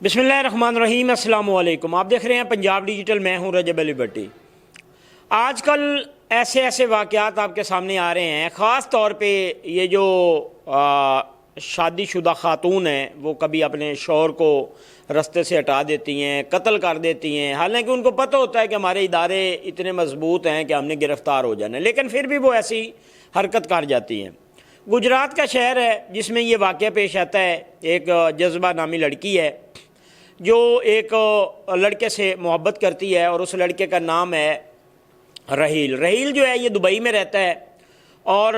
बिस्मिल्लाहिर्रहमानिर्रहीम। अस्सलाम वालेकुम। आप देख रहे हैं पंजाब डिजिटल। मैं हूं रजब अली भट्टी। आज कल ऐसे ऐसे वाक़यात आपके सामने आ रहे हैं, ख़ास तौर पे ये जो शादीशुदा ख़ातून हैं वो कभी अपने शौहर को रस्ते से हटा देती हैं, कत्ल कर देती हैं, हालांकि उनको पता होता है कि हमारे इदारे इतने मजबूत हैं कि हमने गिरफ़्तार हो जाना है, लेकिन फिर भी वो ऐसी हरकत कर जाती हैं। गुजरात का शहर है जिसमें ये वाक़या पेश आता है। एक जज्बा नामी लड़की है जो एक लड़के से मोहब्बत करती है और उस लड़के का नाम है रहील। रहील जो है ये दुबई में रहता है और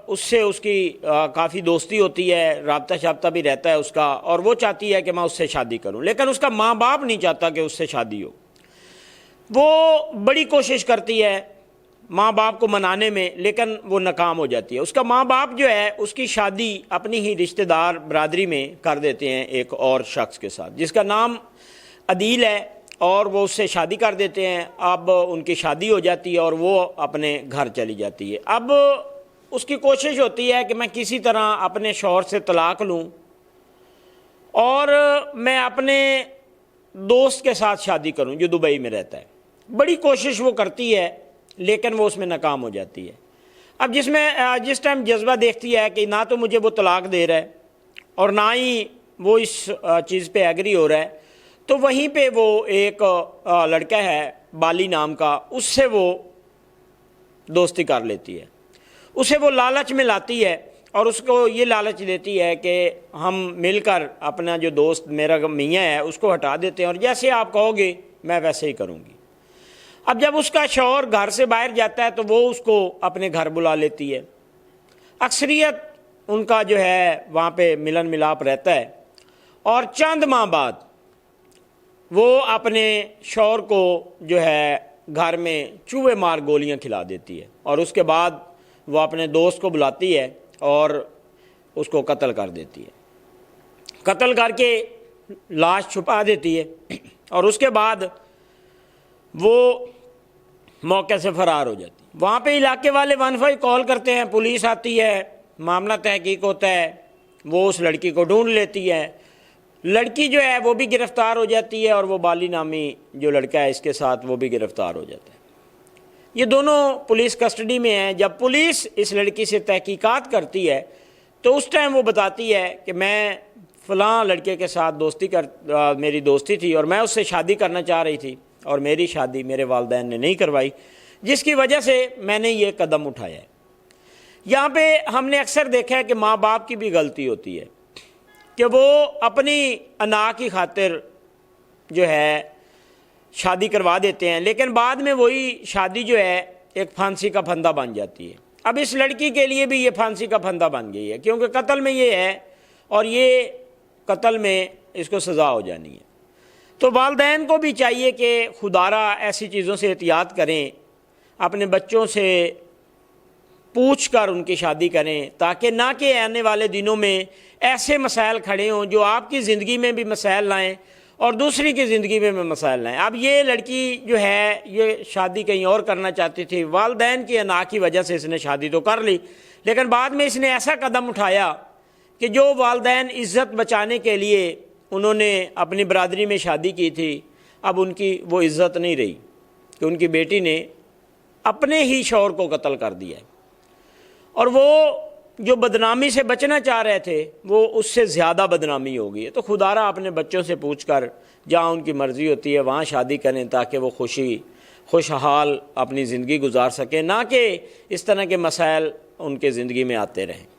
उससे उसकी काफ़ी दोस्ती होती है, राब्ता शाब्ता भी रहता है उसका, और वो चाहती है कि मैं उससे शादी करूं, लेकिन उसका माँ बाप नहीं चाहता कि उससे शादी हो। वो बड़ी कोशिश करती है माँ बाप को मनाने में, लेकिन वो नाकाम हो जाती है। उसका माँ बाप जो है उसकी शादी अपनी ही रिश्तेदार बरादरी में कर देते हैं एक और शख्स के साथ जिसका नाम अदील है, और वो उससे शादी कर देते हैं। अब उनकी शादी हो जाती है और वो अपने घर चली जाती है। अब उसकी कोशिश होती है कि मैं किसी तरह अपने शौहर से तलाक लूँ और मैं अपने दोस्त के साथ शादी करूँ जो दुबई में रहता है। बड़ी कोशिश वो करती है लेकिन वो उसमें नाकाम हो जाती है। अब जिस टाइम जज्बा देखती है कि ना तो मुझे वो तलाक दे रहा है और ना ही वो इस चीज़ पे एग्री हो रहा है, तो वहीं पे वो एक लड़का है बाली नाम का, उससे वो दोस्ती कर लेती है। उसे वो लालच में लाती है और उसको ये लालच देती है कि हम मिलकर अपना जो दोस्त मेरा मियाँ है उसको हटा देते हैं और जैसे आप कहोगे मैं वैसे ही करूँगी। अब जब उसका शौहर घर से बाहर जाता है तो वो उसको अपने घर बुला लेती है। अक्सरियत उनका जो है वहाँ पे मिलन मिलाप रहता है और चंद माह बाद वो अपने शौहर को जो है घर में चूहे मार गोलियां खिला देती है और उसके बाद वो अपने दोस्त को बुलाती है और उसको कत्ल कर देती है। कत्ल करके लाश छुपा देती है और उसके बाद वो मौके से फरार हो जाती है। वहाँ पे इलाके वाले 15 कॉल करते हैं, पुलिस आती है, मामला तहकीक होता है, वो उस लड़की को ढूंढ लेती है। लड़की जो है वो भी गिरफ़्तार हो जाती है और वो बाली नामी जो लड़का है इसके साथ वो भी गिरफ़्तार हो जाता है। ये दोनों पुलिस कस्टडी में हैं। जब पुलिस इस लड़की से तहकीकात करती है तो उस टाइम वो बताती है कि मैं फ़लाँ लड़के के साथ मेरी दोस्ती थी और मैं उससे शादी करना चाह रही थी और मेरी शादी मेरे वालिदैन ने नहीं करवाई, जिसकी वजह से मैंने ये कदम उठाया है। यहाँ पे हमने अक्सर देखा है कि माँ बाप की भी गलती होती है कि वो अपनी अना की खातिर जो है शादी करवा देते हैं, लेकिन बाद में वही शादी जो है एक फांसी का फंदा बन जाती है। अब इस लड़की के लिए भी ये फांसी का फंदा बन गई है क्योंकि कत्ल में ये है और ये कत्ल में इसको सज़ा हो जानी है। तो वालिदैन को भी चाहिए कि खुदारा ऐसी चीज़ों से एहतियात करें, अपने बच्चों से पूछ कर उनकी शादी करें, ताकि ना कि आने वाले दिनों में ऐसे मसाइल खड़े हों जो आपकी ज़िंदगी में भी मसाइल लाएं और दूसरी की ज़िंदगी में भी मसाइल लाएं। अब ये लड़की जो है ये शादी कहीं और करना चाहती थी, वालिदैन की अना की वजह से इसने शादी तो कर ली, लेकिन बाद में इसने ऐसा कदम उठाया कि जो वालिदैन इज़्ज़त बचाने के लिए उन्होंने अपनी बरादरी में शादी की थी, अब उनकी वो इज़्ज़त नहीं रही कि उनकी बेटी ने अपने ही शौहर को कत्ल कर दिया और वो जो बदनामी से बचना चाह रहे थे वो उससे ज़्यादा बदनामी हो गई है। तो खुदारा अपने बच्चों से पूछकर जहाँ उनकी मर्ज़ी होती है वहाँ शादी करें ताकि वो खुशहाल अपनी ज़िंदगी गुजार सकें, ना कि इस तरह के मसाइल उनके ज़िंदगी में आते रहें।